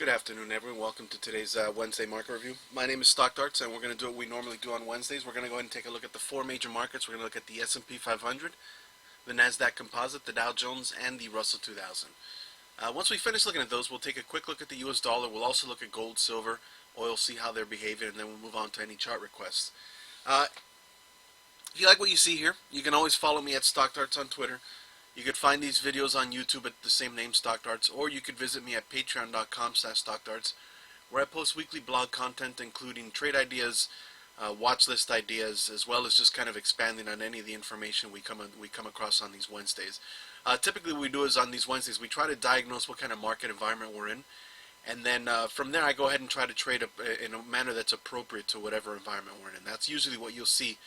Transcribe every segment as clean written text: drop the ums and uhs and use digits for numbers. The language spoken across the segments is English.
Good afternoon, everyone. Welcome to today's Wednesday market review. My name is Stock Darts, and we're going to do what we normally do on Wednesdays. We're going to go ahead and take a look at the four major markets. We're going to look at the S&P 500, the Nasdaq Composite, the Dow Jones, and the Russell 2000. Once we finish looking at those, we'll take a quick look at the U.S. dollar. We'll also look at gold, silver, oil, see how they're behaving, and then we'll move on to any chart requests. If you like what you see here, you can always follow me at Stock Darts on Twitter. You could find these videos on YouTube at the same name, Stock Darts, or you could visit me at patreon.com/StockDarts, where I post weekly blog content including trade ideas, watch list ideas, as well as just kind of expanding on any of the information we come across on these Wednesdays. Typically what we do is on these Wednesdays we try to diagnose what kind of market environment we're in, and then from there I go ahead and try to trade in a manner that's appropriate to whatever environment we're in. That's usually what you'll see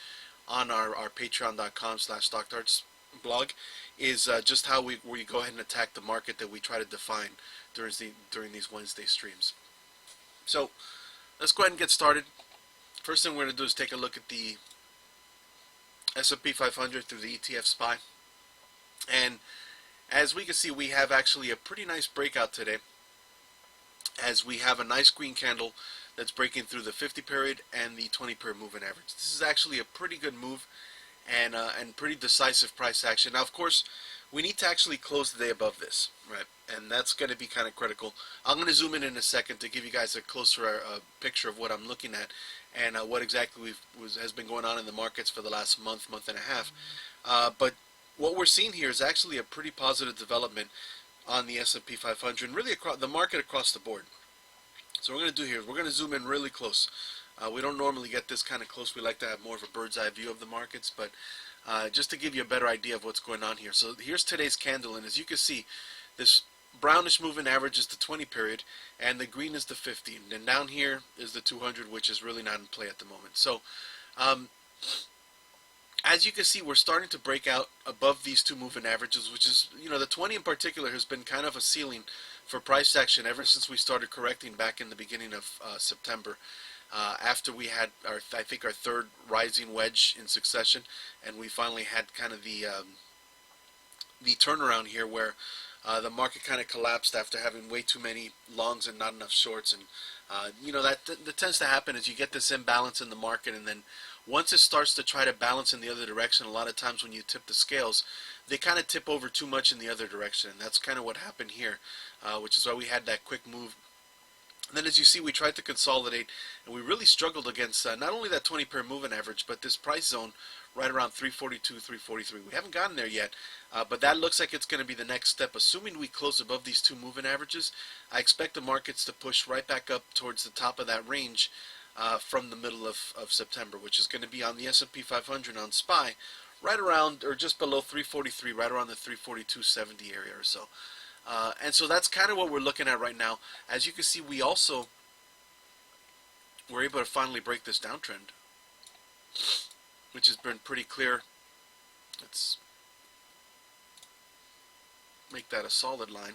on our patreon.com/StockDarts blog, is just how we go ahead and attack the market that we try to define during these Wednesday streams. So let's go ahead and get started. First thing we're going to do is take a look at the S&P 500 through the ETF SPY. And as we can see, we have actually a pretty nice breakout today, as we have a nice green candle that's breaking through the 50 period and the 20 period moving average. This is actually a pretty good move and pretty decisive price action. Now, of course, we need to actually close the day above this, right? And that's going to be kind of critical. I'm going to zoom in a second to give you guys a closer picture of what I'm looking at and what exactly has been going on in the markets for the last month and a half. But what we're seeing here is actually a pretty positive development on the S&P 500 and really across the market across the board. So what we're going to do here is we're going to zoom in really close. We don't normally get this kind of close. We like to have more of a bird's eye view of the markets, but just to give you a better idea of what's going on here. So here's today's candle, and as you can see, this brownish moving average is the 20 period, and the green is the 50. And then down here is the 200, which is really not in play at the moment. So as you can see, we're starting to break out above these two moving averages, which is, the 20 in particular has been kind of a ceiling for price action ever since we started correcting back in the beginning of September. After we had our third rising wedge in succession, and we finally had kind of the turnaround here where the market kind of collapsed after having way too many longs and not enough shorts. And that tends to happen as you get this imbalance in the market, and then once it starts to try to balance in the other direction, a lot of times when you tip the scales, they kind of tip over too much in the other direction. And that's kind of what happened here, which is why we had that quick move. And then as you see, we tried to consolidate, and we really struggled against not only that 20 pair moving average, but this price zone right around 342, 343. We haven't gotten there yet, but that looks like it's going to be the next step. Assuming we close above these two moving averages, I expect the markets to push right back up towards the top of that range from the middle of September, which is going to be on the S&P 500 on SPY, right around or just below 343, right around the 342.70 area or so. And so that's kind of what we're looking at right now. As you can see, we also were able to finally break this downtrend, which has been pretty clear. Let's make that a solid line.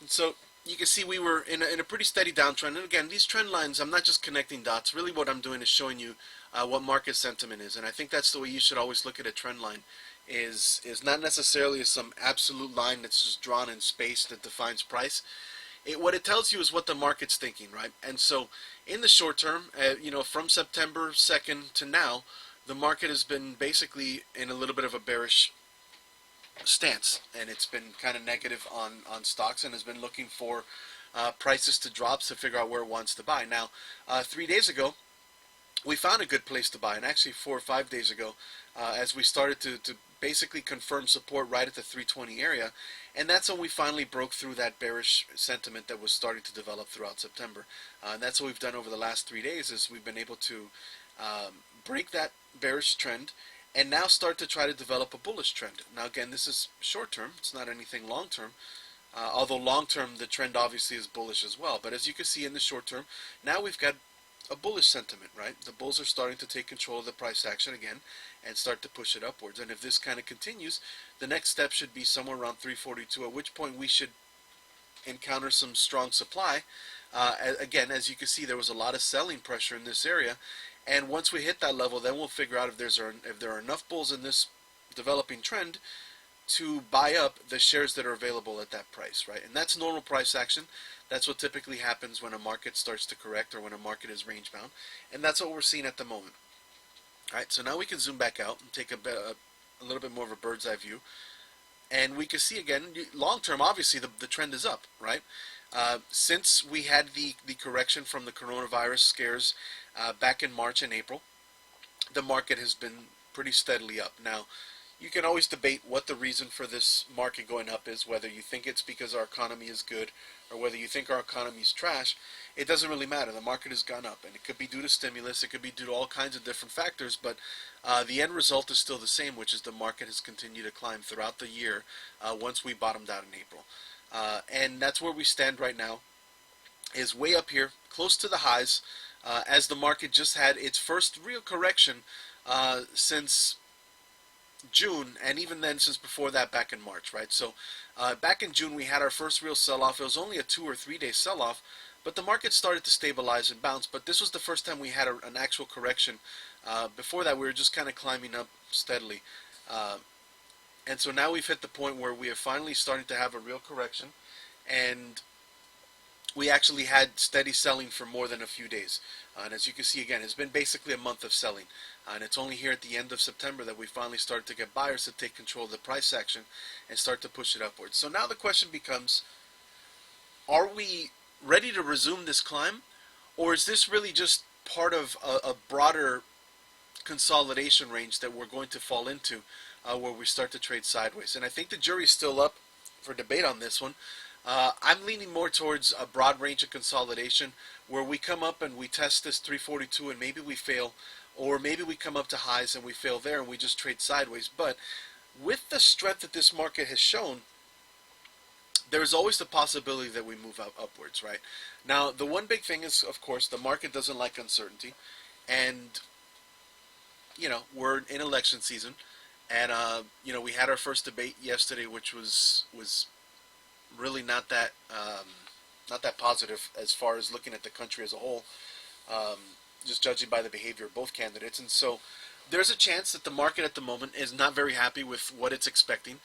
And so you can see we were in a pretty steady downtrend. And again, these trend lines, I'm not just connecting dots. Really what I'm doing is showing you what market sentiment is. And I think that's the way you should always look at a trend line, is not necessarily some absolute line that's just drawn in space that defines price. What it tells you is what the market's thinking, right? And so in the short term, from September 2nd to now, the market has been basically in a little bit of a bearish stance, and it's been kind of negative on stocks and has been looking for prices to drop to figure out where it wants to buy. Now, 3 days ago, we found a good place to buy, and actually 4 or 5 days ago, as we started to basically confirm support right at the 320 area, and that's when we finally broke through that bearish sentiment that was starting to develop throughout September. And that's what we've done over the last 3 days, is we've been able to break that bearish trend and now start to try to develop a bullish trend. Now again, this is short term, it's not anything long term, although long term the trend obviously is bullish as well. But as you can see in the short term, now we've got a bullish sentiment, right? The bulls are starting to take control of the price action again and start to push it upwards. And if this kind of continues, the next step should be somewhere around 342, at which point we should encounter some strong supply. Again, as you can see, there was a lot of selling pressure in this area, and once we hit that level, then we'll figure out if there are enough bulls in this developing trend to buy up the shares that are available at that price, right? And that's normal price action. That's what typically happens when a market starts to correct or when a market is range bound. And that's what we're seeing at the moment. All right, so now we can zoom back out and take a little bit more of a bird's eye view. And we can see again, long term, obviously the trend is up, right? Since we had the correction from the coronavirus scares back in March and April, the market has been pretty steadily up. Now, you can always debate what the reason for this market going up is, whether you think it's because our economy is good or whether you think our economy is trash. It doesn't really matter. The market has gone up, and it could be due to stimulus, it could be due to all kinds of different factors, but the end result is still the same, which is the market has continued to climb throughout the year once we bottomed out in April. And that's where we stand right now, is way up here, close to the highs, as the market just had its first real correction since June, and even then since before that back in March, right? So back in June we had our first real sell-off. It was only a 2 or 3 day sell-off, but the market started to stabilize and bounce. But this was the first time we had an actual correction. Before that we were just kind of climbing up steadily. And so now we've hit the point where we are finally starting to have a real correction, and we actually had steady selling for more than a few days. And as you can see again, it's been basically a month of selling. And it's only here at the end of September that we finally started to get buyers to take control of the price action and start to push it upwards. So now the question becomes, are we ready to resume this climb? Or is this really just part of a broader consolidation range that we're going to fall into where we start to trade sideways? And I think the jury's still up for debate on this one. I'm leaning more towards a broad range of consolidation where we come up and we test this 342 and maybe we fail, or maybe we come up to highs and we fail there and we just trade sideways. But with the strength that this market has shown, there's always the possibility that we move upwards, right? Now, the one big thing is, of course, the market doesn't like uncertainty. And, you know, we're in election season. And, you know, we had our first debate yesterday, which was really not that positive as far as looking at the country as a whole, just judging by the behavior of both candidates. And so there's a chance that the market at the moment is not very happy with what it's expecting.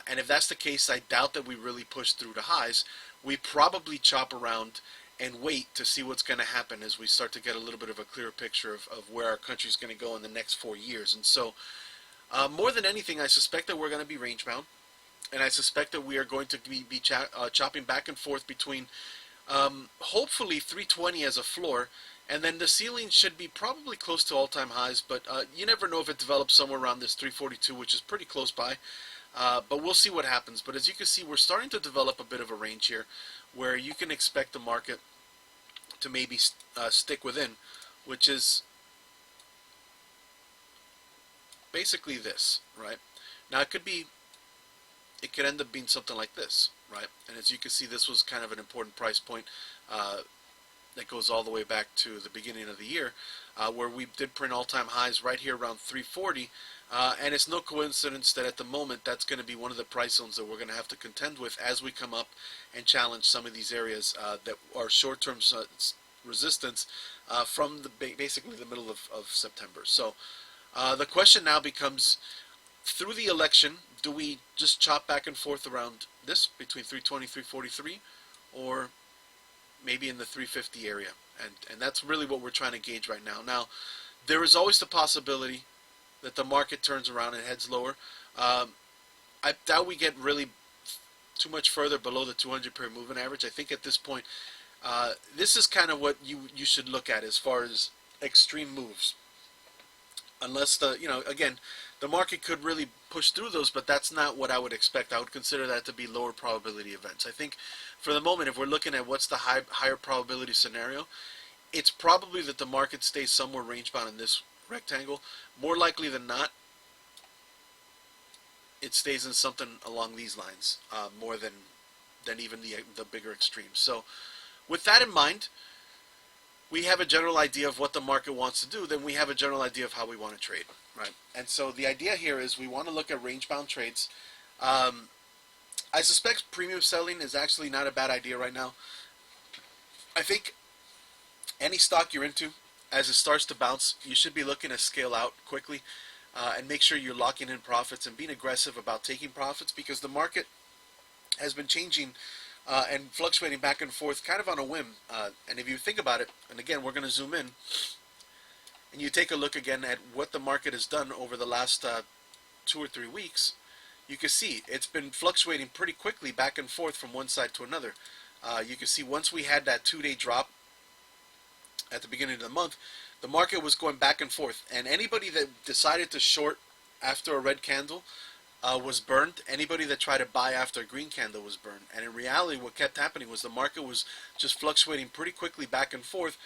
And if that's the case, I doubt that we really push through to highs. We probably chop around and wait to see what's going to happen as we start to get a little bit of a clearer picture of where our country is going to go in the next 4 years. And so more than anything, I suspect that we're going to be range bound. And I suspect that we are going to be chopping back and forth between hopefully 320 as a floor, and then the ceiling should be probably close to all-time highs, but you never know if it develops somewhere around this 342, which is pretty close by. But we'll see what happens. But as you can see, we're starting to develop a bit of a range here where you can expect the market to maybe stick within, which is basically this, right? Now it could end up being something like this, right? And as you can see, this was kind of an important price point that goes all the way back to the beginning of the year, where we did print all-time highs right here around 340. And it's no coincidence that at the moment that's going to be one of the price zones that we're going to have to contend with as we come up and challenge some of these areas that are short-term resistance from basically the middle of September. So the question now becomes, through the election, do we just chop back and forth around this between 320, 343, or maybe in the 350 area? And that's really what we're trying to gauge right now. Now, there is always the possibility that the market turns around and heads lower. I doubt we get really too much further below the 200 period moving average. I think at this point, this is kind of what you should look at as far as extreme moves. Unless again, the market could really push through those, but that's not what I would expect. I would consider that to be lower probability events. I think for the moment, if we're looking at what's the higher probability scenario, it's probably that the market stays somewhere range bound in this rectangle. More likely than not, it stays in something along these lines, more than even the bigger extremes. So with that in mind, we have a general idea of what the market wants to do, then we have a general idea of how we want to trade, right? And so the idea here is we want to look at range-bound trades. I suspect premium selling is actually not a bad idea right now. I think any stock you're into, as it starts to bounce, you should be looking to scale out quickly. and make sure you're locking in profits and being aggressive about taking profits, because the market has been changing and fluctuating back and forth kind of on a whim. And if you think about it, and again, we're going to zoom in, and you take a look again at what the market has done over the last 2 or 3 weeks, you can see it's been fluctuating pretty quickly back and forth from one side to another. You can see once we had that 2-day drop at the beginning of the month, the market was going back and forth. And anybody that decided to short after a red candle was burned. Anybody that tried to buy after a green candle was burned. And in reality, what kept happening was the market was just fluctuating pretty quickly back and forth,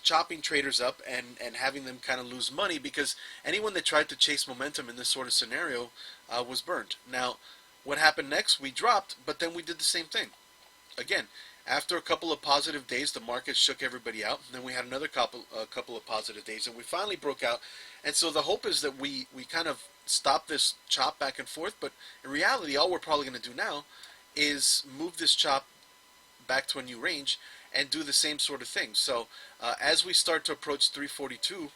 chopping traders up and having them kind of lose money, because anyone that tried to chase momentum in this sort of scenario was burned. Now, what happened next? We dropped, but then we did the same thing. Again, after a couple of positive days, the market shook everybody out. And then we had another couple of positive days, and we finally broke out. And so the hope is that we kind of stop this chop back and forth. But in reality, all we're probably going to do now is move this chop back to a new range and do the same sort of thing. So as we start to approach 342,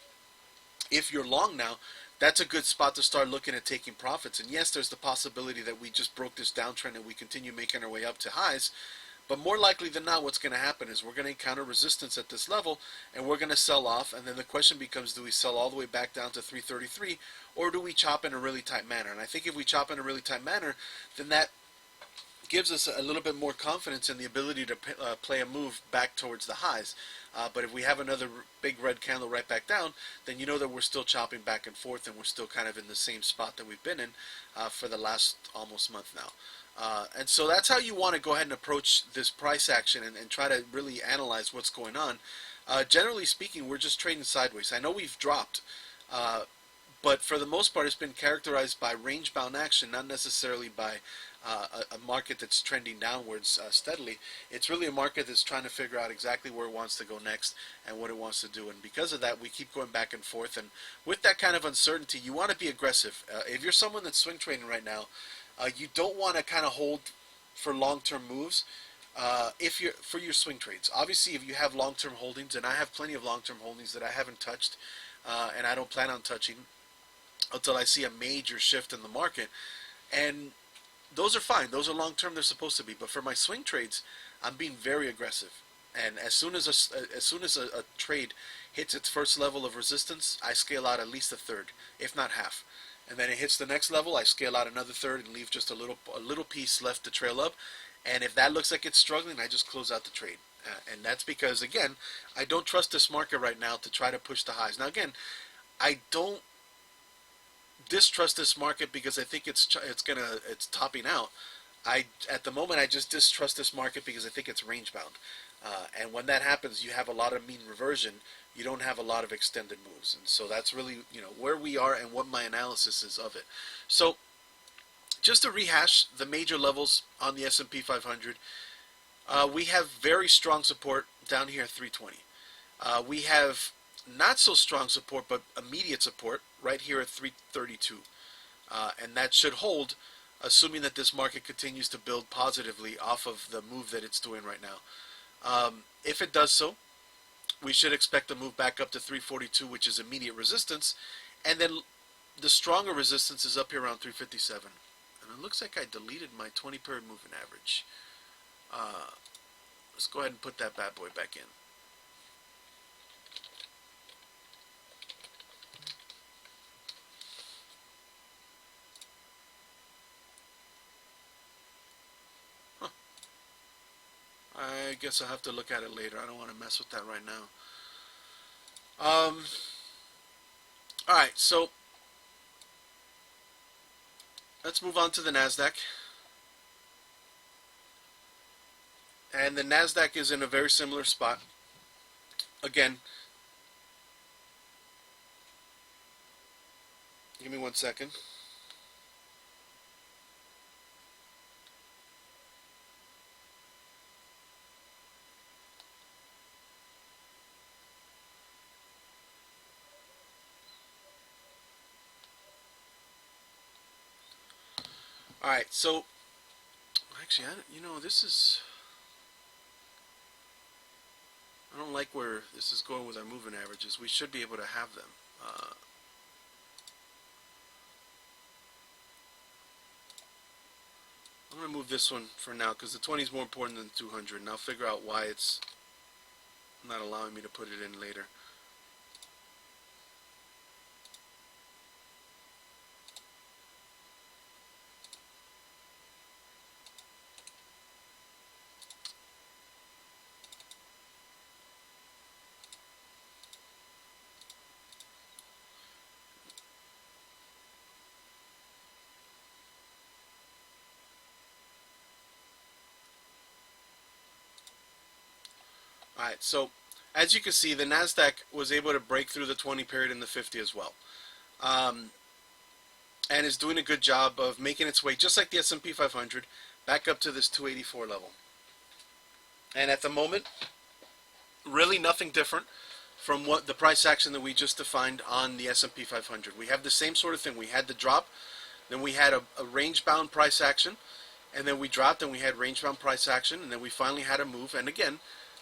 if you're long now, that's a good spot to start looking at taking profits. And yes, there's the possibility that we just broke this downtrend and we continue making our way up to highs. But more likely than not, what's going to happen is we're going to encounter resistance at this level, and we're going to sell off. And then the question becomes, do we sell all the way back down to 333, or do we chop in a really tight manner? And I think if we chop in a really tight manner, then that gives us a little bit more confidence in the ability to play a move back towards the highs. But if we have another big red candle right back down, then you know that we're still chopping back and forth, and we're still kind of in the same spot that we've been in for the last almost month now. And so that's how you want to go ahead and approach this price action and try to really analyze what's going on. Generally speaking, we're just trading sideways. I know we've dropped, but for the most part, it's been characterized by range-bound action, not necessarily by a market that's trending downwards steadily. It's really a market that's trying to figure out exactly where it wants to go next and what it wants to do. And because of that, we keep going back and forth. And with that kind of uncertainty, you want to be aggressive. If you're someone that's swing trading right now, you don't want to kind of hold for long-term moves for your swing trades. Obviously, if you have long-term holdings, and I have plenty of long-term holdings that I haven't touched, and I don't plan on touching until I see a major shift in the market, and those are fine. Those are long-term. They're supposed to be. But for my swing trades, I'm being very aggressive. And as soon as a trade hits its first level of resistance, I scale out at least a third, if not half. And then it hits the next level, I scale out another third and leave just a little piece left to trail up. And if that looks like it's struggling, I just close out the trade. And that's because, again, I don't trust this market right now to try to push the highs. Now, again, I don't distrust this market because I think it's topping out. At the moment, I just distrust this market because I think it's range bound. And when that happens, you have a lot of mean reversion. You don't have a lot of extended moves. And so that's really, where we are and what my analysis is of it. So just to rehash the major levels on the S&P 500, we have very strong support down here at 320. We have not so strong support, but immediate support right here at 332. And that should hold, assuming that this market continues to build positively off of the move that it's doing right now. If it does so, we should expect to move back up to 342, which is immediate resistance. And then the stronger resistance is up here around 357. And it looks like I deleted my 20-period moving average. Let's go ahead and put that bad boy back in. I guess I'll have to look at it later. I don't want to mess with that right now. Alright, so let's move on to the NASDAQ. And the NASDAQ is in a very similar spot. Again, give me 1 second. Alright, so actually, this is, I don't like where this is going with our moving averages. We should be able to have them. I'm going to move this one for now because the 20 is more important than the 200, and I'll figure out why it's not allowing me to put it in later. Alright, so as you can see, the NASDAQ was able to break through the 20 period and the 50 as well. And is doing a good job of making its way, just like the S&P 500, back up to this 284 level. And at the moment, really nothing different from what the price action that we just defined on the S&P 500. We have the same sort of thing. We had the drop, then we had a range-bound price action, and then we dropped and we had range-bound price action, and then we finally had a move. And again,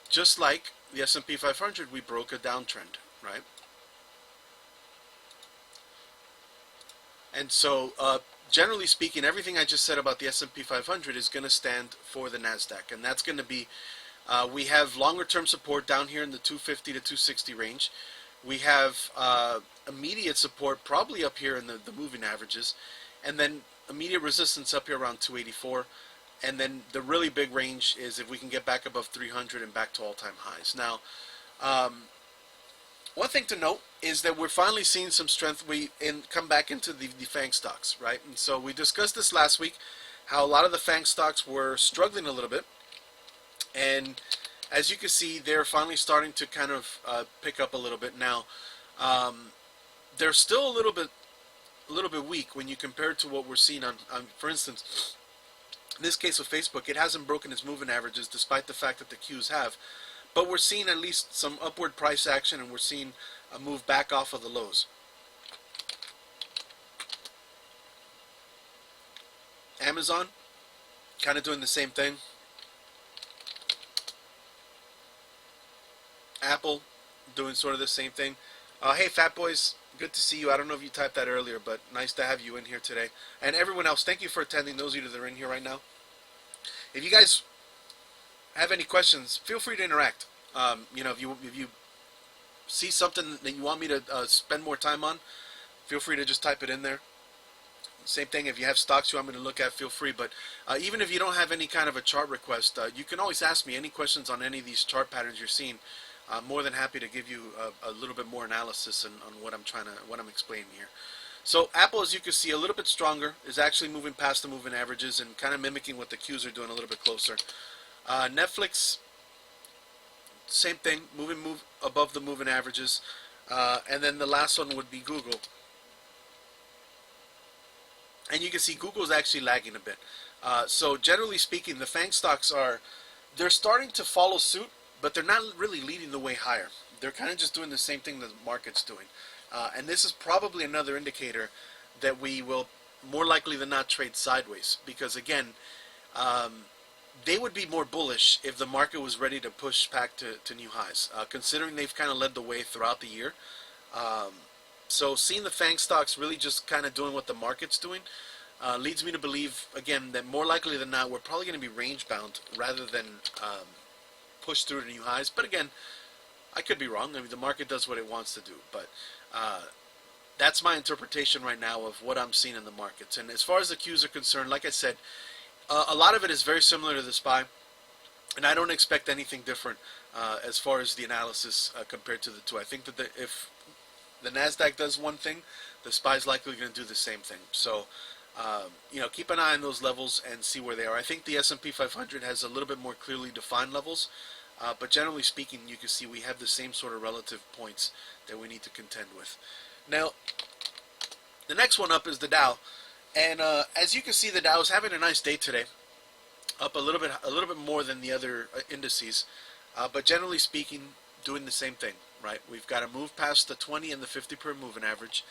just like the S&P 500, we broke a downtrend, right? And so, generally speaking, everything I just said about the S&P 500 is going to stand for the NASDAQ, and that's going to be, we have longer-term support down here in the 250 to 260 range. We have immediate support probably up here in the moving averages, and then immediate resistance up here around 284. And then the really big range is if we can get back above 300 and back to all-time highs. Now, one thing to note is that we're finally seeing some strength. We come back into the FANG stocks, right? And so we discussed this last week, how a lot of the FANG stocks were struggling a little bit. And as you can see, they're finally starting to kind of pick up a little bit now. They're still a little bit weak when you compare it to what we're seeing on for instance, in this case with Facebook, it hasn't broken its moving averages despite the fact that the Qs have. But we're seeing at least some upward price action, and we're seeing a move back off of the lows. Amazon, kind of doing the same thing. Apple, doing sort of the same thing. Hey, Fat Boys, good to see you. I don't know if you typed that earlier, but nice to have you in here today. And everyone else, thank you for attending, those of you that are in here right now. If you guys have any questions, feel free to interact. If you see something that you want me to spend more time on, feel free to just type it in there. Same thing, if you have stocks you want me to look at, feel free. But even if you don't have any kind of a chart request, you can always ask me any questions on any of these chart patterns you're seeing. I'm more than happy to give you a little bit more analysis on what I'm explaining here. So Apple, as you can see, a little bit stronger, is actually moving past the moving averages and kind of mimicking what the Qs are doing a little bit closer. Netflix, same thing, move above the moving averages. And then the last one would be Google. And you can see Google's actually lagging a bit. So generally speaking, the FANG stocks they're starting to follow suit, but they're not really leading the way higher. They're kind of just doing the same thing that the market's doing. And this is probably another indicator that we will more likely than not trade sideways. Because again, they would be more bullish if the market was ready to push back to new highs, considering they've kind of led the way throughout the year. So seeing the FANG stocks really just kind of doing what the market's doing leads me to believe, again, that more likely than not, we're probably going to be range bound rather than push through to new highs. But again, I could be wrong. I mean, the market does what it wants to do. But that's my interpretation right now of what I'm seeing in the markets. And as far as the Qs are concerned, like I said, a lot of it is very similar to the SPY. And I don't expect anything different as far as the analysis compared to the two. I think that if the NASDAQ does one thing, the SPY is likely going to do the same thing. So, keep an eye on those levels and see where they are. I think the S&P 500 has a little bit more clearly defined levels. But generally speaking, you can see we have the same sort of relative points that we need to contend with. Now, the next one up is the Dow. And as you can see, the Dow is having a nice day today. Up a little bit more than the other indices. But generally speaking, doing the same thing, right? We've got to move past the 20 and the 50 per moving average.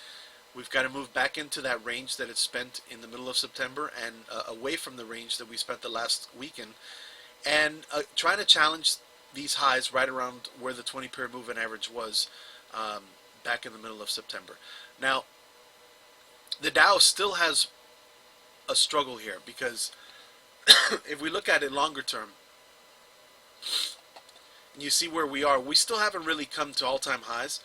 We've got to move back into that range that it spent in the middle of September and away from the range that we spent the last weekend. And trying to challenge these highs right around where the 20 pair moving average was back in the middle of September. Now, the Dow still has a struggle here because if we look at it longer term, and you see where we are, we still haven't really come to all-time highs,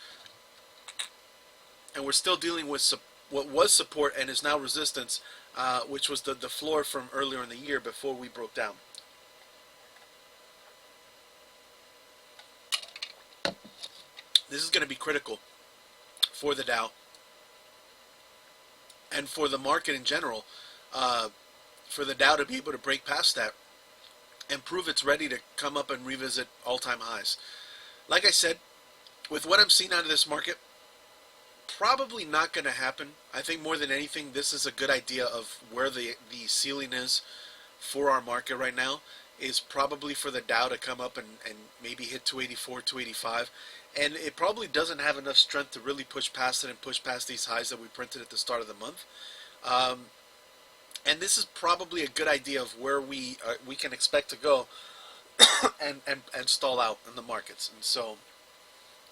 and we're still dealing with what was support and is now resistance, which was the floor from earlier in the year before we broke down. This is going to be critical for the Dow and for the market in general, for the Dow to be able to break past that and prove it's ready to come up and revisit all-time highs. Like I said, with what I'm seeing out of this market, probably not going to happen. I think more than anything, this is a good idea of where the ceiling is for our market right now, is probably for the Dow to come up and maybe hit 284, 285. And it probably doesn't have enough strength to really push past it and push past these highs that we printed at the start of the month. And this is probably a good idea of where we can expect to go and stall out in the markets. And so,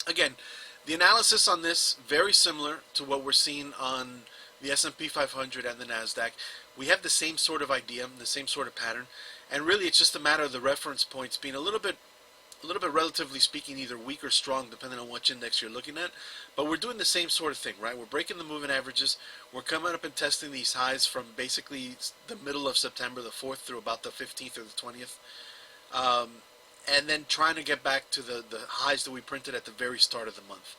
again, the analysis on this, very similar to what we're seeing on the S&P 500 and the NASDAQ. We have the same sort of idea, the same sort of pattern, and really it's just a matter of the reference points being a little bit relatively speaking either weak or strong depending on which index you're looking at. But we're doing the same sort of thing, right? We're breaking the moving averages. We're coming up and testing these highs from basically the middle of September, the 4th, through about the 15th or the 20th. And then trying to get back to the highs that we printed at the very start of the month.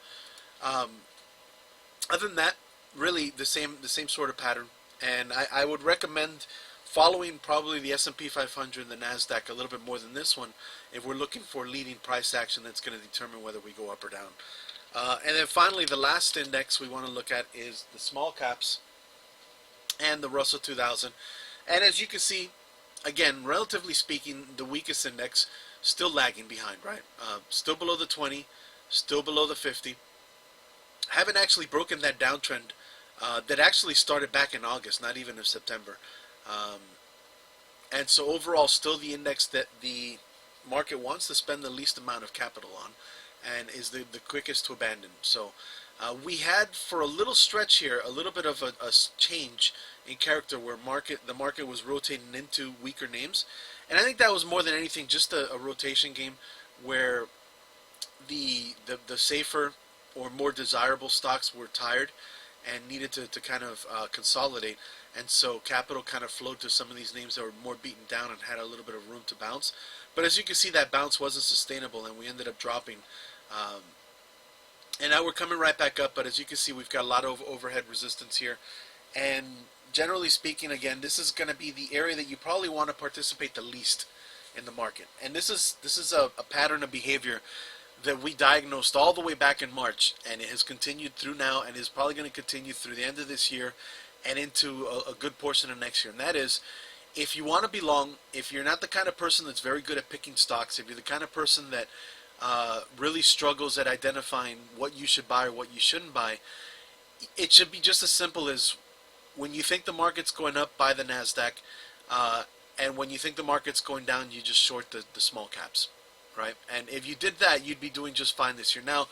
Other than that, really the same sort of pattern. And I would recommend following probably the S&P 500 and the NASDAQ a little bit more than this one if we're looking for leading price action that's going to determine whether we go up or down. And then finally, the last index we want to look at is the small caps and the Russell 2000. And as you can see, again, relatively speaking, the weakest index still lagging behind, right? Still below the 20, still below the 50. Haven't actually broken that downtrend that actually started back in August, not even in September. And so overall, still the index that the market wants to spend the least amount of capital on and is the quickest to abandon. So we had, for a little stretch here, a little bit of a change in character where the market was rotating into weaker names. And I think that was more than anything just a rotation game where the safer or more desirable stocks were tired and needed to kind of consolidate. And so capital kind of flowed to some of these names that were more beaten down and had a little bit of room to bounce. But as you can see, that bounce wasn't sustainable and we ended up dropping. And now we're coming right back up, but as you can see, we've got a lot of overhead resistance here. And generally speaking, again, this is going to be the area that you probably want to participate the least in the market. And this is a pattern of behavior that we diagnosed all the way back in March, and it has continued through now and is probably going to continue through the end of this year and into a good portion of next year. And that is, if you want to be long, if you're not the kind of person that's very good at picking stocks, if you're the kind of person that really struggles at identifying what you should buy or what you shouldn't buy, it should be just as simple as when you think the market's going up, buy the NASDAQ, and when you think the market's going down, you just short the small caps, right? And if you did that, you'd be doing just fine this year. Now,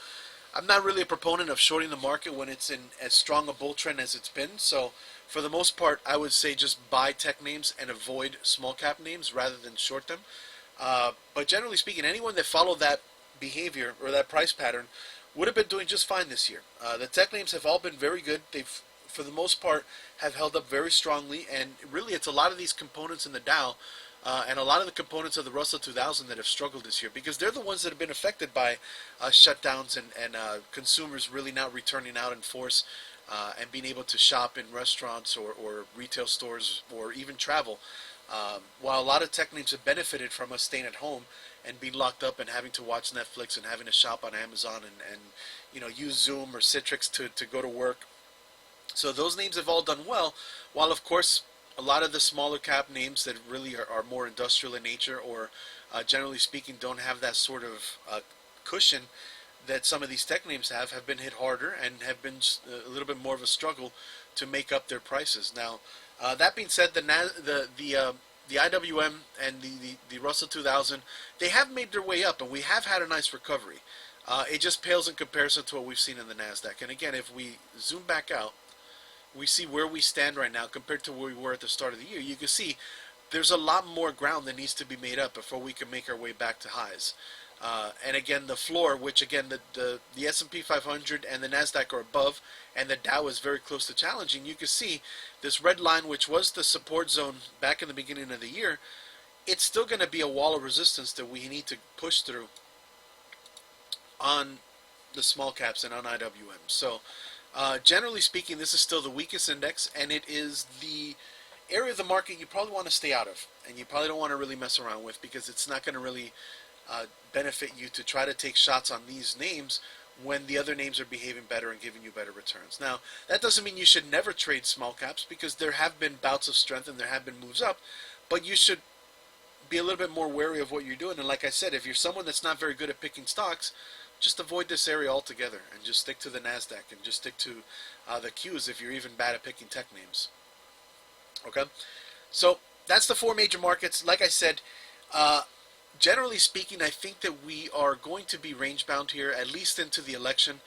I'm not really a proponent of shorting the market when it's in as strong a bull trend as it's been, so for the most part, I would say just buy tech names and avoid small cap names rather than short them. But generally speaking, anyone that followed that behavior or that price pattern would have been doing just fine this year. The tech names have all been very good. They've, for the most part, have held up very strongly, and really it's a lot of these components in the Dow and a lot of the components of the Russell 2000 that have struggled this year because they're the ones that have been affected by shutdowns and consumers really not returning out in force and being able to shop in restaurants or retail stores or even travel. While a lot of tech names have benefited from us staying at home and being locked up and having to watch Netflix and having to shop on Amazon and you know, use Zoom or Citrix to go to work. So those names have all done well, while of course a lot of the smaller cap names that really are more industrial in nature or generally speaking don't have that sort of cushion that some of these tech names have been hit harder and have been a little bit more of a struggle to make up their prices. Now, that being said, the IWM and the Russell 2000, they have made their way up, and we have had a nice recovery. It just pales in comparison to what we've seen in the NASDAQ. And again, if we zoom back out, we see where we stand right now compared to where we were at the start of the year. You can see there's a lot more ground that needs to be made up before we can make our way back to highs. And again, the floor, which again the S&P 500 and the Nasdaq are above, and the Dow is very close to challenging. You can see this red line, which was the support zone back in the beginning of the year, it's still going to be a wall of resistance that we need to push through on the small caps and on IWM. So generally speaking, this is still the weakest index, and it is the area of the market you probably want to stay out of, and you probably don't want to really mess around with, because it's not going to really benefit you to try to take shots on these names when the other names are behaving better and giving you better returns. Now, that doesn't mean you should never trade small caps, because there have been bouts of strength and there have been moves up, but you should be a little bit more wary of what you're doing. And like I said, if you're someone that's not very good at picking stocks, just avoid this area altogether and just stick to the Nasdaq and just stick to the Qs if you're even bad at picking tech names. Okay, so that's the four major markets. Like I said, generally speaking, I think that we are going to be range bound here, at least into the election.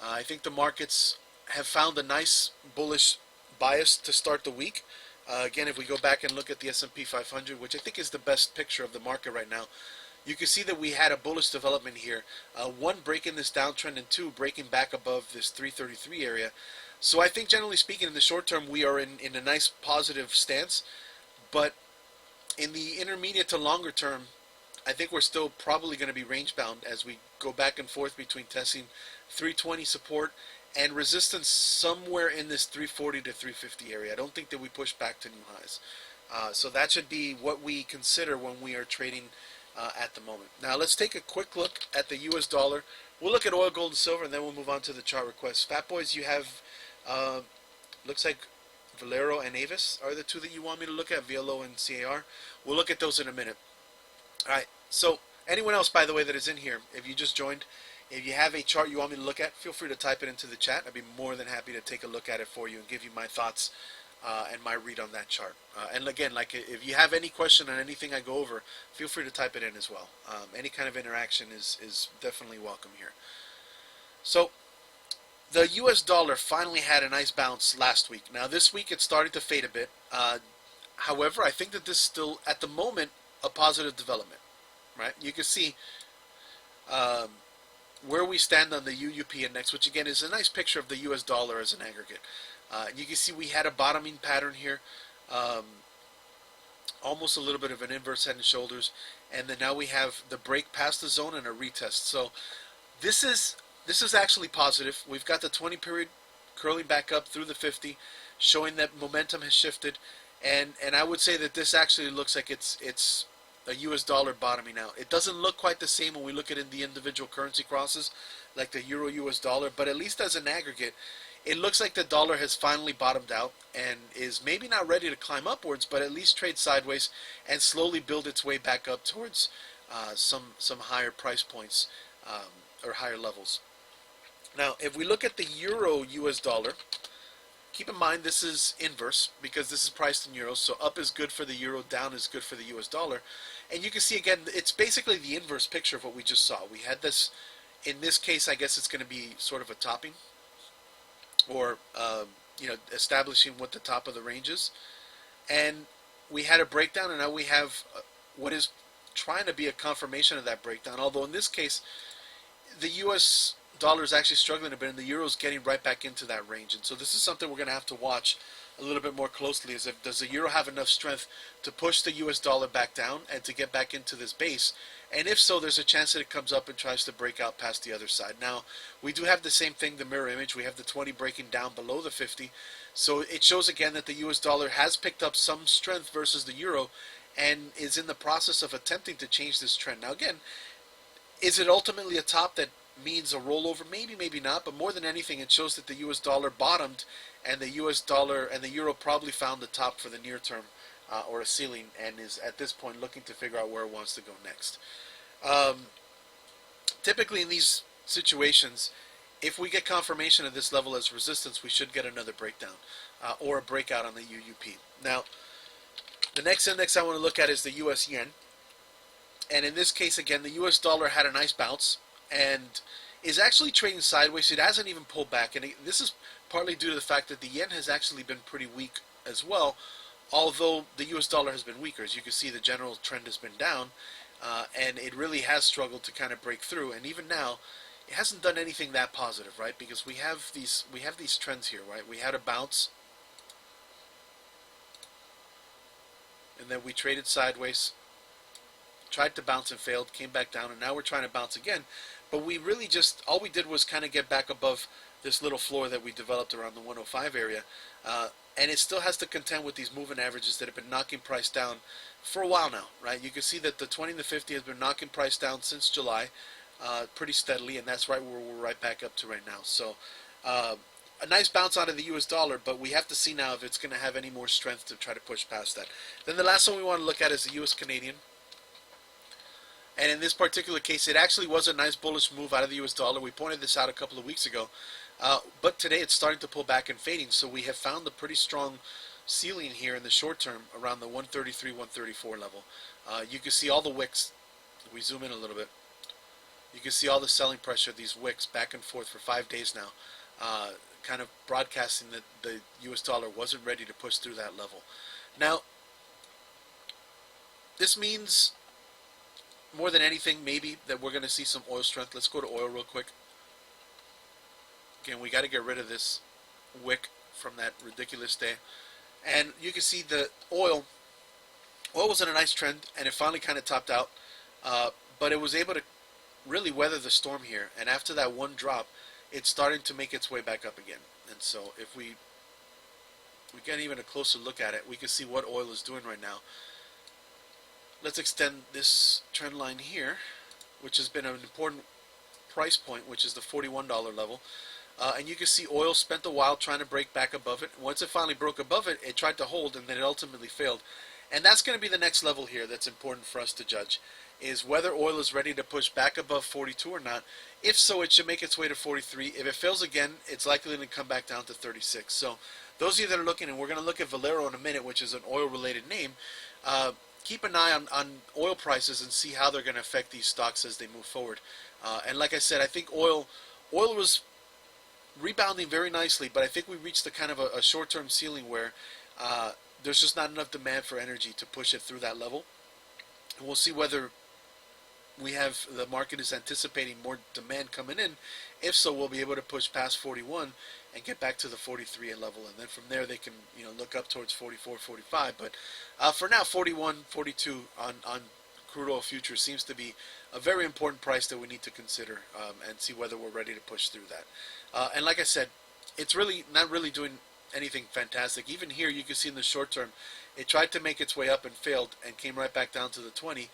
I think the markets have found a nice bullish bias to start the week. Again, if we go back and look at the S&P 500, which I think is the best picture of the market right now, you can see that we had a bullish development here. One, breaking this downtrend, and two, breaking back above this 333 area. So I think generally speaking, in the short term, we are in a nice positive stance. But in the intermediate to longer term, I think we're still probably going to be range bound as we go back and forth between testing 320 support and resistance somewhere in this 340 to 350 area. I don't think that we push back to new highs. So that should be what we consider when we are trading at the moment. Now let's take a quick look at the US dollar. We'll look at oil, gold, and silver, and then we'll move on to the chart requests. Fat Boys, you have, looks like Valero and Avis are the two that you want me to look at, VLO and CAR. We'll look at those in a minute. All right, so anyone else, by the way, that is in here, if you just joined, if you have a chart you want me to look at, feel free to type it into the chat. I'd be more than happy to take a look at it for you and give you my thoughts and my read on that chart. And again, like, if you have any question on anything I go over, feel free to type it in as well. Any kind of interaction is definitely welcome here. So the US dollar finally had a nice bounce last week. Now this week it's starting to fade a bit. However, I think that this is still, at the moment, a positive development, right? You can see where we stand on the UUP index, which again is a nice picture of the US dollar as an aggregate. You can see we had a bottoming pattern here, almost a little bit of an inverse head and shoulders, and then now we have the break past the zone and a retest. So this is actually positive. We've got the 20 period curling back up through the 50, showing that momentum has shifted, and I would say that this actually looks like it's a US dollar bottoming out. It doesn't look quite the same when we look at it in the individual currency crosses, like the euro US dollar, but at least as an aggregate, it looks like the dollar has finally bottomed out and is maybe not ready to climb upwards, but at least trade sideways and slowly build its way back up towards some higher price points or higher levels. Now, if we look at the euro US dollar, keep in mind this is inverse because this is priced in euros, so up is good for the euro, down is good for the US dollar. And you can see again, it's basically the inverse picture of what we just saw. We had this, in this case, I guess it's going to be sort of a topping, or establishing what the top of the range is. And we had a breakdown, and now we have what is trying to be a confirmation of that breakdown, although in this case, the US dollar is actually struggling a bit, and the euro is getting right back into that range. And so this is something we're going to have to watch a little bit more closely, is if does the euro have enough strength to push the US dollar back down and to get back into this base, and if so, there's a chance that it comes up and tries to break out past the other side. Now we do have the same thing, the mirror image. We have the 20 breaking down below the 50, so it shows again that the US dollar has picked up some strength versus the euro and is in the process of attempting to change this trend. Now again, is it ultimately a top that means a rollover? Maybe, maybe not, but more than anything, it shows that the US dollar bottomed, and the US dollar and the euro probably found the top for the near term, or a ceiling, and is at this point looking to figure out where it wants to go next. Typically in these situations, if we get confirmation of this level as resistance, we should get another breakdown, or a breakout on the UUP. Now, the next index I want to look at is the US yen, and in this case again, the US dollar had a nice bounce and is actually trading sideways. It hasn't even pulled back, and this is partly due to the fact that the yen has actually been pretty weak as well, although the US dollar has been weaker. As you can see, the general trend has been down, and it really has struggled to kind of break through. And even now, it hasn't done anything that positive, right? Because we have these trends here, right? We had a bounce, and then we traded sideways, tried to bounce and failed, came back down, and now we're trying to bounce again. But we really just, all we did was kind of get back above this little floor that we developed around the 105 area. And it still has to contend with these moving averages that have been knocking price down for a while now, right? You can see that the 20 and the 50 has been knocking price down since July pretty steadily, and that's right where we're right back up to right now. So a nice bounce out of the US dollar, but we have to see now if it's going to have any more strength to try to push past that. Then the last one we want to look at is the US Canadian. And in this particular case, it actually was a nice bullish move out of the US dollar. We pointed this out a couple of weeks ago. But today it's starting to pull back and fading, so we have found a pretty strong ceiling here in the short term around the 133, 134 level. You can see all the wicks. We zoom in a little bit. You can see all the selling pressure of these wicks back and forth for 5 days now, kind of broadcasting that the US dollar wasn't ready to push through that level. Now, this means more than anything, maybe, that we're going to see some oil strength. Let's go to oil real quick. Again, we got to get rid of this wick from that ridiculous day. And you can see the oil was in a nice trend, and it finally kind of topped out. But it was able to really weather the storm here. And after that one drop, it's starting to make its way back up again. And so if we get even a closer look at it, we can see what oil is doing right now. Let's extend this trend line here, which has been an important price point, which is the $41 level. And you can see oil spent a while trying to break back above it. Once it finally broke above it, it tried to hold, and then it ultimately failed. And that's going to be the next level here that's important for us to judge, is whether oil is ready to push back above 42 or not. If so, it should make its way to 43. If it fails again, it's likely to come back down to 36. So those of you that are looking, and we're going to look at VLO in a minute, which is an oil-related name, keep an eye on oil prices and see how they're going to affect these stocks as they move forward. And like I said, I think oil was rebounding very nicely, but I think we reached a kind of a short-term ceiling where there's just not enough demand for energy to push it through that level. And we'll see whether the market is anticipating more demand coming in. If so, we'll be able to push past 41 and get back to the 43 level, and then from there they can look up towards 44, 45. But for now, 41, 42 on crude oil futures seems to be a very important price that we need to consider and see whether we're ready to push through that. And like I said, it's really not really doing anything fantastic. Even here, you can see in the short term, it tried to make its way up and failed and came right back down to the 20.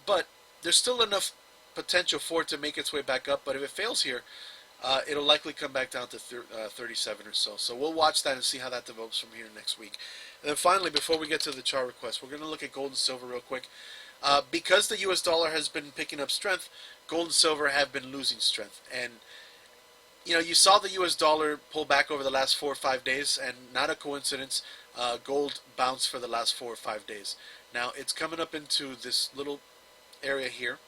But there's still enough potential for it to make its way back up. But if it fails here, it'll likely come back down to 37 or so. So we'll watch that and see how that develops from here next week. And then finally, before we get to the chart request, we're going to look at gold and silver real quick. Because the US dollar has been picking up strength, gold and silver have been losing strength. And you saw the US dollar pull back over the last 4 or 5 days, and not a coincidence, gold bounced for the last 4 or 5 days. Now it's coming up into this little area here,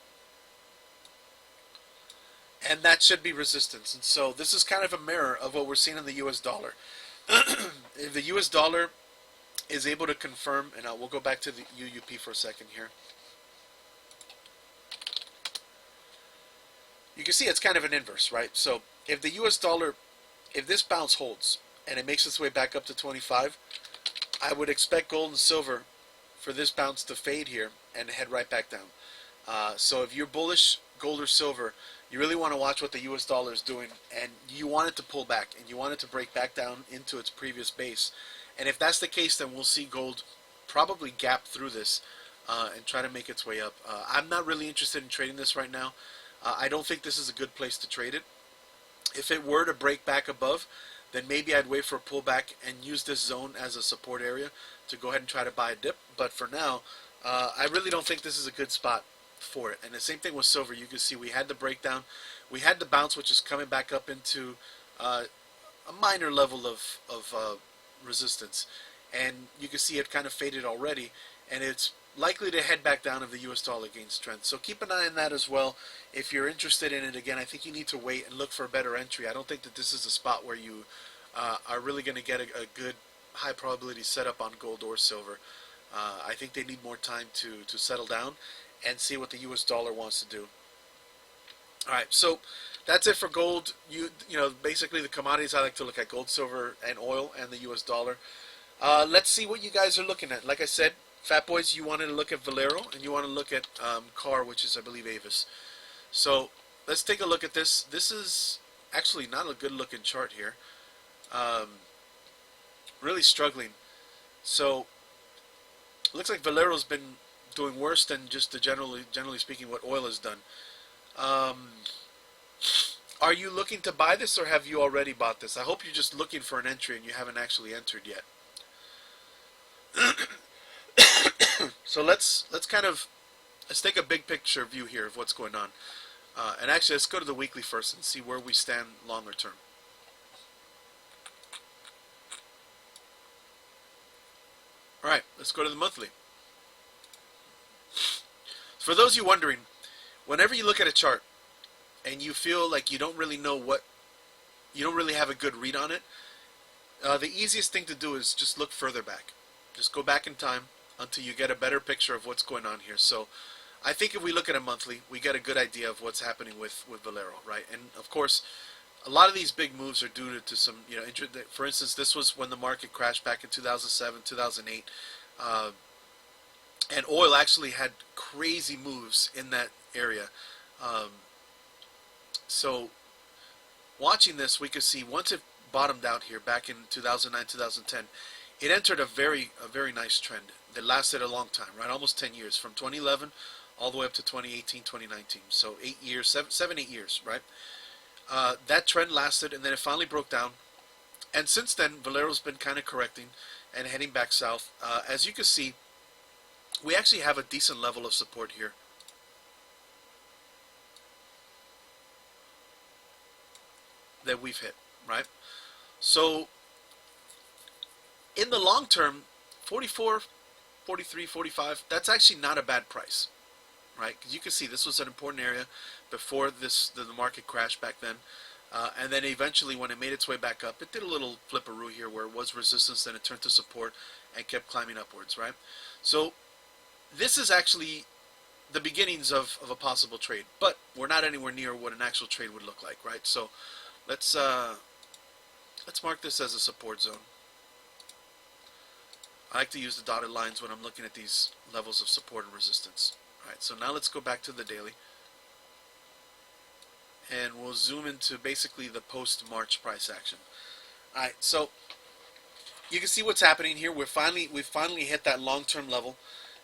and that should be resistance. And so this is kind of a mirror of what we're seeing in the US dollar. If the US dollar is able to confirm, and we'll go back to the UUP for a second here. You can see it's kind of an inverse, right? So if the US dollar, if this bounce holds and it makes its way back up to 25, I would expect gold and silver for this bounce to fade here and head right back down. So if you're bullish gold or silver, you really want to watch what the US dollar is doing, and you want it to pull back, and you want it to break back down into its previous base. And if that's the case, then we'll see gold probably gap through this and try to make its way up. I'm not really interested in trading this right now. I don't think this is a good place to trade it. If it were to break back above, then maybe I'd wait for a pullback and use this zone as a support area to go ahead and try to buy a dip. But for now, I really don't think this is a good spot for it. And the same thing with silver. You can see we had the breakdown, we had the bounce, which is coming back up into a minor level of resistance, and you can see it kind of faded already, and it's likely to head back down if the US dollar gains strength. So keep an eye on that as well. If you're interested in it, again, I think you need to wait and look for a better entry. I don't think that this is a spot where you are really going to get a good high probability setup on gold or silver. I think they need more time to settle down and see what the U.S. dollar wants to do. All right, so that's it for gold. You know basically the commodities I like to look at: gold, silver, and oil, and the U.S. dollar. Let's see what you guys are looking at. Like I said, Fat Boys, you wanted to look at Valero and you want to look at CAR, which is I believe Avis. So let's take a look at this. This is actually not a good looking chart here. Um, really struggling. So looks like Valero's been doing worse than just the generally speaking what oil has done. Um, are you looking to buy this or have you already bought this? I hope you're just looking for an entry and you haven't actually entered yet. So let's take a big picture view here of what's going on. And actually, let's go to the weekly first and see where we stand longer term. All right, let's go to the monthly. For those of you wondering, whenever you look at a chart and you feel like you don't really know you don't really have a good read on it, the easiest thing to do is just look further back. Just go back in time until you get a better picture of what's going on here. So I think if we look at a monthly, we get a good idea of what's happening with Valero, right? And of course, a lot of these big moves are due to some, for instance, this was when the market crashed back in 2007, 2008. And oil actually had crazy moves in that area. So watching this, we could see once it bottomed out here back in 2009, 2010, it entered a very nice trend that lasted a long time, right? Almost 10 years, from 2011 all the way up to 2018, 2019. So 8 years, 8 years, right? That trend lasted, and then it finally broke down. And since then, Valero's been kind of correcting and heading back south. As you can see, we actually have a decent level of support here. That we've hit, right? So in the long term, 44, 43, 45, that's actually not a bad price, right? Because you can see this was an important area before the market crashed back then. And then eventually when it made its way back up, it did a little flipperoo here where it was resistance, then it turned to support and kept climbing upwards, right? So this is actually the beginnings of a possible trade, but we're not anywhere near what an actual trade would look like, right? So let's mark this as a support zone. I like to use the dotted lines when I'm looking at these levels of support and resistance. All right, so now let's go back to the daily. And we'll zoom into basically the post-March price action. All right, so you can see what's happening here. We've finally hit that long-term level,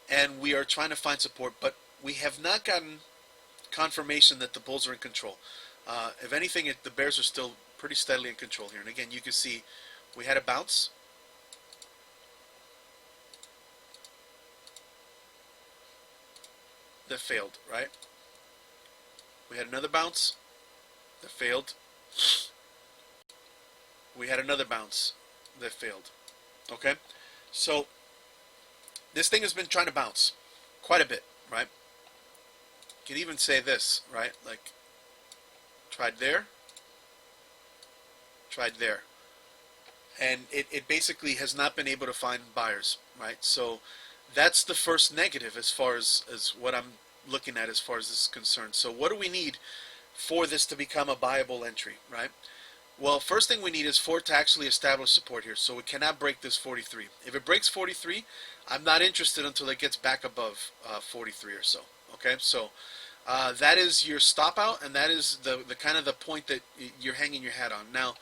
and we are trying to find support, but we have not gotten confirmation that the bulls are in control. If anything, the bears are still pretty steadily in control here. And again, you can see we had a bounce. That failed, right? We had another bounce that failed. We had another bounce that failed. Okay? So this thing has been trying to bounce quite a bit, right? You can even say this, right? Like, tried there, and it basically has not been able to find buyers, right? So that's the first negative as far as what I'm looking at as far as this is concerned. So what do we need for this to become a buyable entry, right? Well, first thing we need is for it to actually establish support here. So it cannot break this 43. If it breaks 43, I'm not interested until it gets back above 43 or so. Okay, so that is your stop out, and that is the kind of the point that you're hanging your hat on. Now,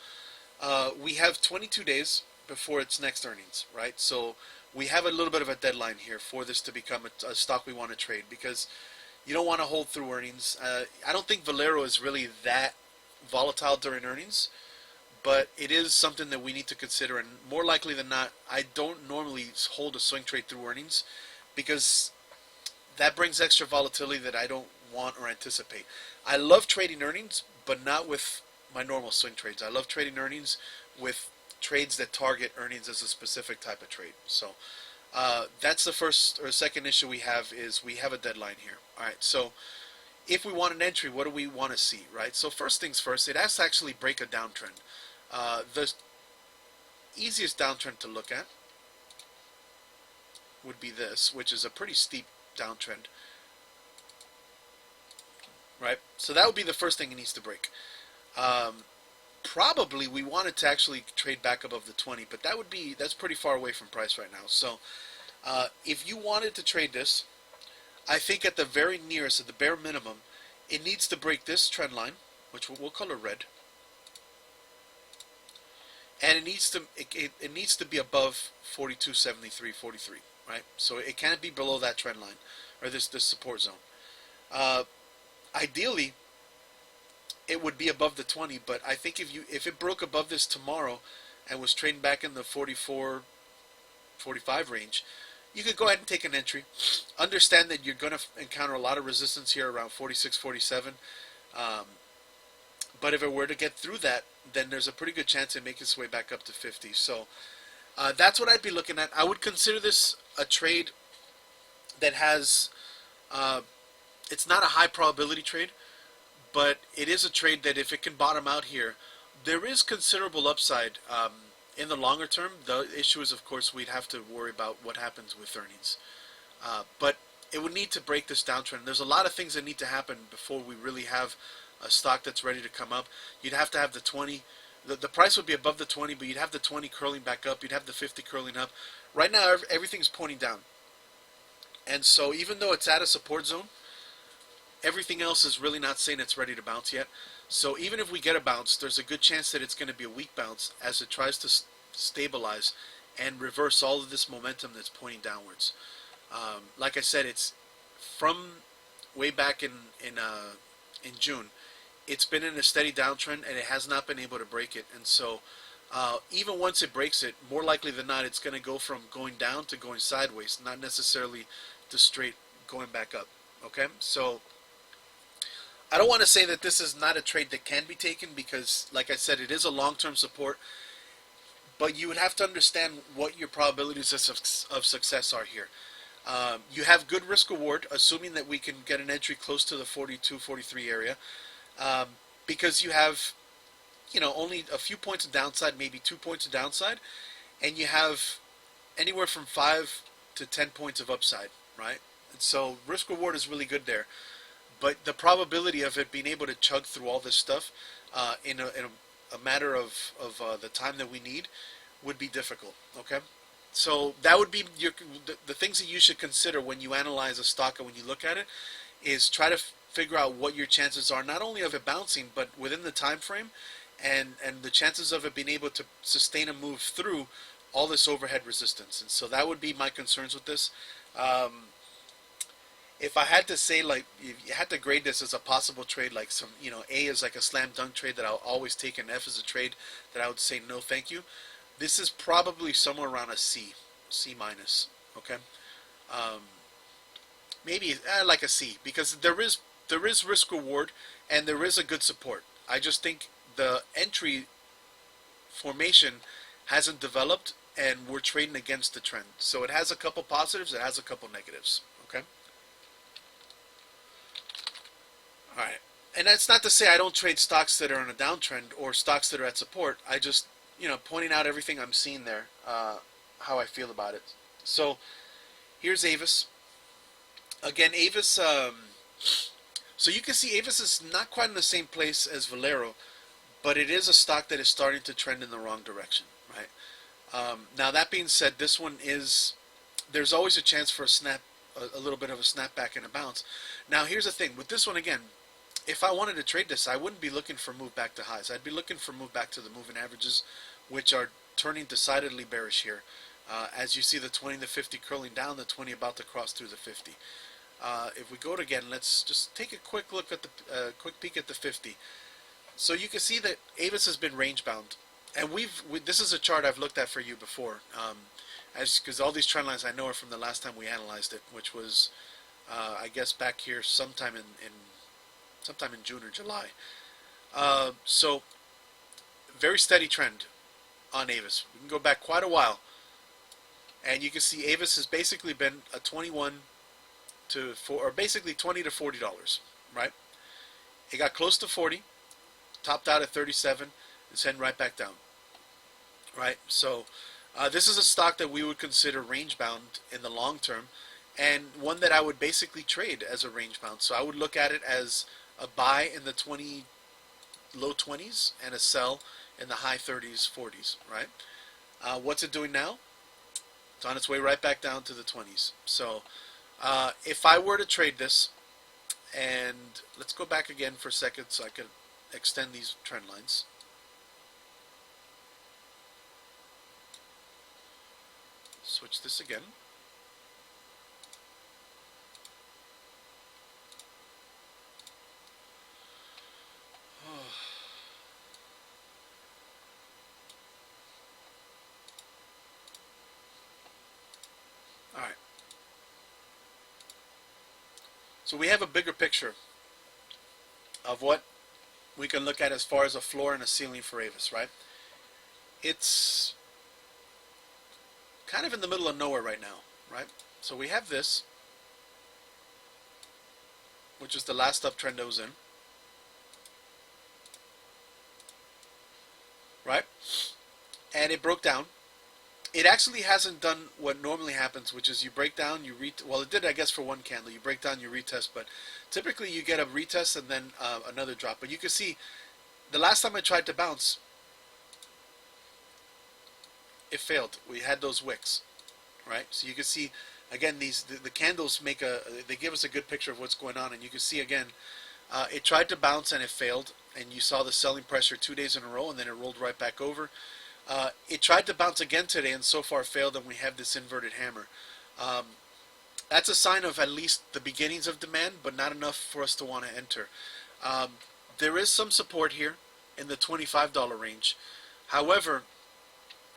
we have 22 days before its next earnings, right? So we have a little bit of a deadline here for this to become a stock we want to trade, because you don't want to hold through earnings. I don't think Valero is really that volatile during earnings, but it is something that we need to consider, and more likely than not, I don't normally hold a swing trade through earnings, because that brings extra volatility that I don't want or anticipate. I love trading earnings, but not with my normal swing trades. I love trading earnings with trades that target earnings as a specific type of trade. So that's the first or second issue we have, is we have a deadline here. All right, so if we want an entry, what do we want to see, right? So first things first, it has to actually break a downtrend. easiest downtrend to look at would be this, which is a pretty steep downtrend, right? So that would be the first thing it needs to break. Probably we want it to actually trade back above the 20, but that's pretty far away from price right now. So if you wanted to trade this, I think at the very nearest, at the bare minimum, it needs to break this trend line, which we'll color red, and it needs to be above 42.73.43, right? So it can't be below that trend line or this support zone. Ideally, it would be above the 20, but I think if it broke above this tomorrow and was trading back in the 44, 45 range, you could go ahead and take an entry. Understand that you're going to encounter a lot of resistance here around 46, 47. But if it were to get through that, then there's a pretty good chance it makes its way back up to 50. So that's what I'd be looking at. I would consider this a trade that has, it's not a high probability trade, but it is a trade that if it can bottom out here, there is considerable upside in the longer term. The issue is, of course, we'd have to worry about what happens with earnings. But it would need to break this downtrend. There's a lot of things that need to happen before we really have a stock that's ready to come up. You'd have to have the 20. The price would be above the 20, but you'd have the 20 curling back up. You'd have the 50 curling up. Right now, everything's pointing down. And so even though it's at a support zone, everything else is really not saying it's ready to bounce yet. So even if we get a bounce, there's a good chance that it's going to be a weak bounce as it tries to stabilize and reverse all of this momentum that's pointing downwards. Like I said, it's from way back in June. It's been in a steady downtrend and it has not been able to break it. And so even once it breaks it, more likely than not, it's going to go from going down to going sideways, not necessarily to straight going back up. Okay, so I don't want to say that this is not a trade that can be taken because, like I said, it is a long-term support. But you would have to understand what your probabilities of success are here. You have good risk-reward, assuming that we can get an entry close to the 42, 43 area, because you have, only a few points of downside, maybe 2 points of downside, and you have anywhere from 5 to 10 points of upside, right? And so risk-reward is really good there. But the probability of it being able to chug through all this stuff in a matter of the time that we need would be difficult. Okay, so that would be the things that you should consider when you analyze a stock and when you look at it is try to figure out what your chances are, not only of it bouncing, but within the time frame, and the chances of it being able to sustain a move through all this overhead resistance. And so that would be my concerns with this. If I had to say, like, if you had to grade this as a possible trade, like some, A is like a slam dunk trade that I'll always take, and F is a trade that I would say no thank you. This is probably somewhere around a C minus. Okay, maybe like a C, because there is risk reward and there is a good support. I just think the entry formation hasn't developed, and we're trading against the trend. So it has a couple positives, it has a couple negatives. Okay. All right, and that's not to say I don't trade stocks that are on a downtrend or stocks that are at support. I just, pointing out everything I'm seeing there, how I feel about it. So here's Avis. Again, Avis, so you can see Avis is not quite in the same place as Valero, but it is a stock that is starting to trend in the wrong direction, right? Now, that being said, this one there's always a chance for a little bit of a snapback and a bounce. Now, here's the thing. With this one, again, if I wanted to trade this, I wouldn't be looking for move back to highs. I'd be looking for move back to the moving averages, which are turning decidedly bearish here. As you see the 20 to 50 curling down, the 20 about to cross through the 50. If we go to again, let's just take a quick look at quick peek at the 50. So you can see that Avis has been range bound, and this is a chart I've looked at for you before, because all these trend lines I know are from the last time we analyzed it, which was I guess back here sometime in June or July. So very steady trend on Avis. We can go back quite a while, and you can see Avis has basically been a 21 to 4, or basically $20 to $40, right? It got close to 40, topped out at 37, it's heading right back down. right? So this is a stock that we would consider range bound in the long term, and one that I would basically trade as a range bound. So I would look at it as a buy in the low 20s and a sell in the high 30s, 40s, right? What's it doing now? It's on its way right back down to the 20s. So if I were to trade this, and let's go back again for a second so I can extend these trend lines. Switch this again. All right. So we have a bigger picture of what we can look at as far as a floor and a ceiling for Avis, right? It's kind of in the middle of nowhere right now, right? So we have this, which is the last uptrend I was in, right? And it broke down. It actually hasn't done what normally happens, which is you break down, well, it did, I guess, for one candle. You break down, you retest, but typically you get a retest and then another drop. But you can see the last time I tried to bounce, it failed. We had those wicks, right? So you can see, again, the candles they give us a good picture of what's going on, and you can see, again, it tried to bounce and it failed, and you saw the selling pressure 2 days in a row, and then it rolled right back over. It tried to bounce again today and so far failed, and we have this inverted hammer. That's a sign of at least the beginnings of demand, but not enough for us to want to enter. There is some support here in the $25 range. However,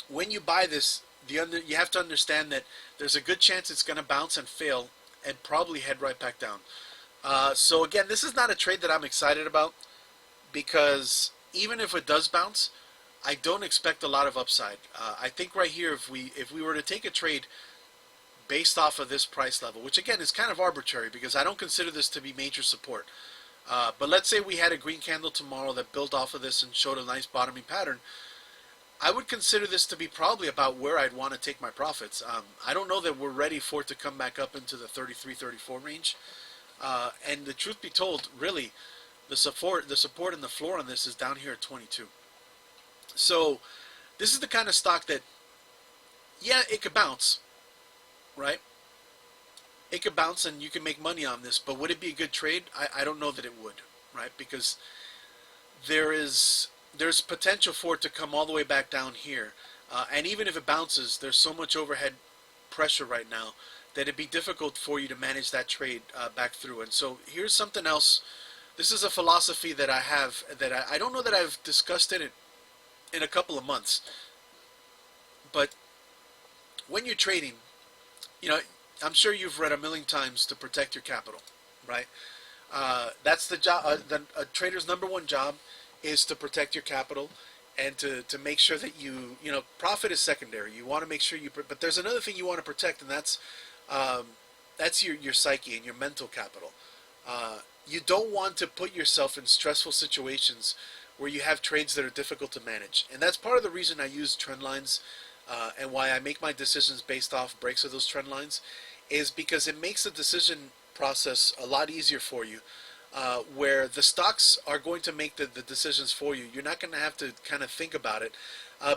when you buy this, you have to understand that there's a good chance it's going to bounce and fail and probably head right back down. So again, this is not a trade that I'm excited about, because even if it does bounce, I don't expect a lot of upside. I think right here, if we were to take a trade based off of this price level, which again is kind of arbitrary because I don't consider this to be major support, but let's say we had a green candle tomorrow that built off of this and showed a nice bottoming pattern, I would consider this to be probably about where I'd want to take my profits. I don't know that we're ready for it to come back up into the 33, 34 range. And the truth be told, really, the support and the floor on this is down here at 22. So this is the kind of stock that, yeah, it could bounce, right? It could bounce and you can make money on this, but would it be a good trade? I don't know that it would, right? Because there's potential for it to come all the way back down here. And even if it bounces, there's so much overhead pressure right now that it'd be difficult for you to manage that trade back through. And so here's something else. This is a philosophy that I have that I don't know that I've discussed it in a couple of months. But when you're trading, I'm sure you've read a million times to protect your capital, right? That's the job. A trader's number one job is to protect your capital and to make sure that profit is secondary. You want to make sure but there's another thing you want to protect, and that's your psyche and your mental capital. You don't want to put yourself in stressful situations where you have trades that are difficult to manage. And that's part of the reason I use trend lines and why I make my decisions based off breaks of those trend lines, is because it makes the decision process a lot easier for you, where the stocks are going to make the decisions for you. You're not going to have to kind of think about it,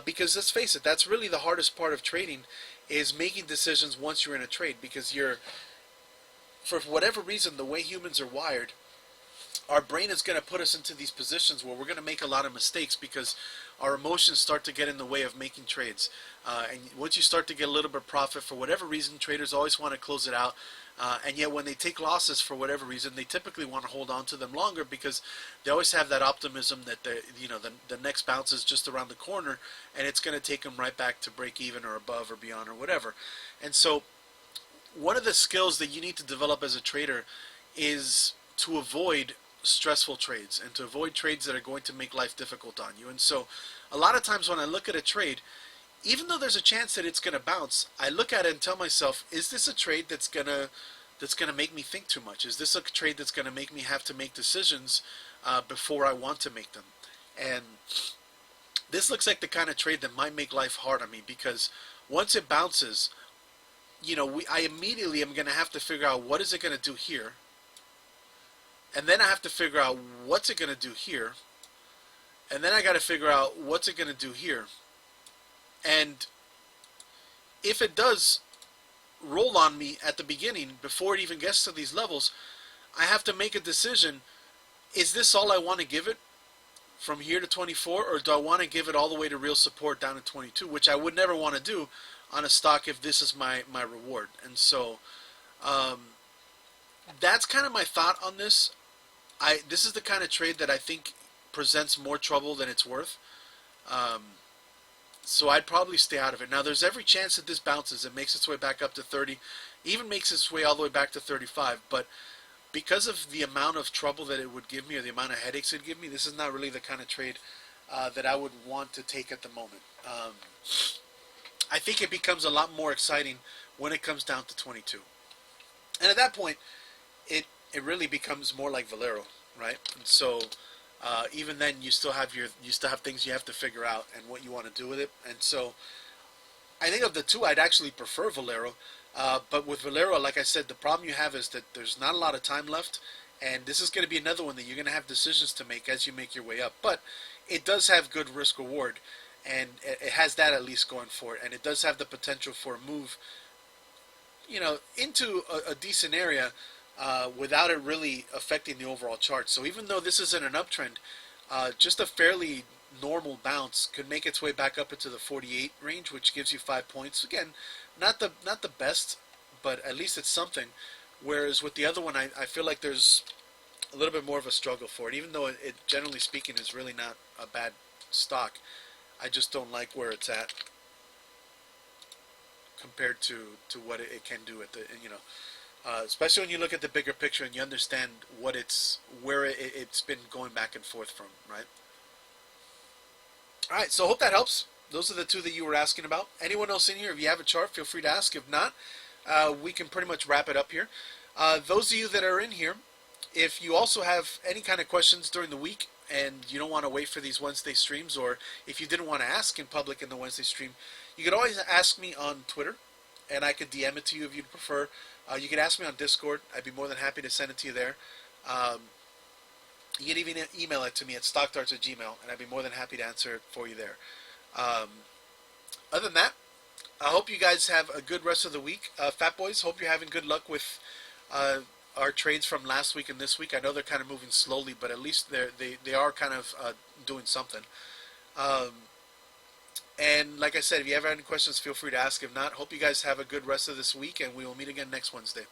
because let's face it, that's really the hardest part of trading, is making decisions once you're in a trade, because for whatever reason, the way humans are wired, our brain is going to put us into these positions where we're going to make a lot of mistakes because our emotions start to get in the way of making trades. And once you start to get a little bit of profit, for whatever reason, traders always want to close it out. And yet when they take losses for whatever reason, they typically want to hold on to them longer because they always have that optimism that the next bounce is just around the corner and it's going to take them right back to break even or above or beyond or whatever. And so one of the skills that you need to develop as a trader is to avoid stressful trades and to avoid trades that are going to make life difficult on you. And so a lot of times when I look at a trade, even though there's a chance that it's going to bounce, I look at it and tell myself, is this a trade that's going to make me think too much? Is this a trade that's going to make me have to make decisions before I want to make them? And this looks like the kind of trade that might make life hard on me, because once it bounces, I immediately am going to have to figure out what is it going to do here, and then I have to figure out what's it going to do here, and then I got to figure out what's it going to do here. And if it does roll on me at the beginning, before it even gets to these levels, I have to make a decision. Is this all I want to give it from here to 24, or do I want to give it all the way to real support down to 22, which I would never want to do on a stock if this is my reward. And so that's kind of my thought on this. This is the kind of trade that I think presents more trouble than it's worth. So I'd probably stay out of it. Now, there's every chance that this bounces and makes its way back up to 30, even makes its way all the way back to 35. But because of the amount of trouble that it would give me, or the amount of headaches it would give me, this is not really the kind of trade that I would want to take at the moment. I think it becomes a lot more exciting when it comes down to 22. And at that point, it really becomes more like Valero, right? And so even then, you still have things you have to figure out and what you want to do with it. And so I think of the two, I'd actually prefer Valero. But with Valero, like I said, the problem you have is that there's not a lot of time left, and this is going to be another one that you're going to have decisions to make as you make your way up. But it does have good risk reward, and it has that at least going for it, and it does have the potential for a move, into a decent area without it really affecting the overall chart. So even though this isn't an uptrend, just a fairly normal bounce could make its way back up into the 48 range, which gives you 5 points. Again, not the best, but at least it's something. Whereas with the other one, I feel like there's a little bit more of a struggle for it, even though it generally speaking is really not a bad stock. I just don't like where it's at compared to what it can do at the especially when you look at the bigger picture and you understand where it's been going back and forth from, right? All right, so I hope that helps. Those are the two that you were asking about. Anyone else in here, if you have a chart, feel free to ask. If not, we can pretty much wrap it up here. Those of you that are in here, if you also have any kind of questions during the week and you don't want to wait for these Wednesday streams, or if you didn't want to ask in public in the Wednesday stream, you could always ask me on Twitter, and I could DM it to you if you'd prefer. You could ask me on Discord. I'd be more than happy to send it to you there. You can even email it to me at stockdarts@gmail.com, and I'd be more than happy to answer it for you there. Other than that, I hope you guys have a good rest of the week. Fat Boys, hope you're having good luck with our trades from last week and this week. I know they're kind of moving slowly, but at least they are kind of doing something. And like I said, if you have any questions, feel free to ask. If not, hope you guys have a good rest of this week, and we will meet again next Wednesday.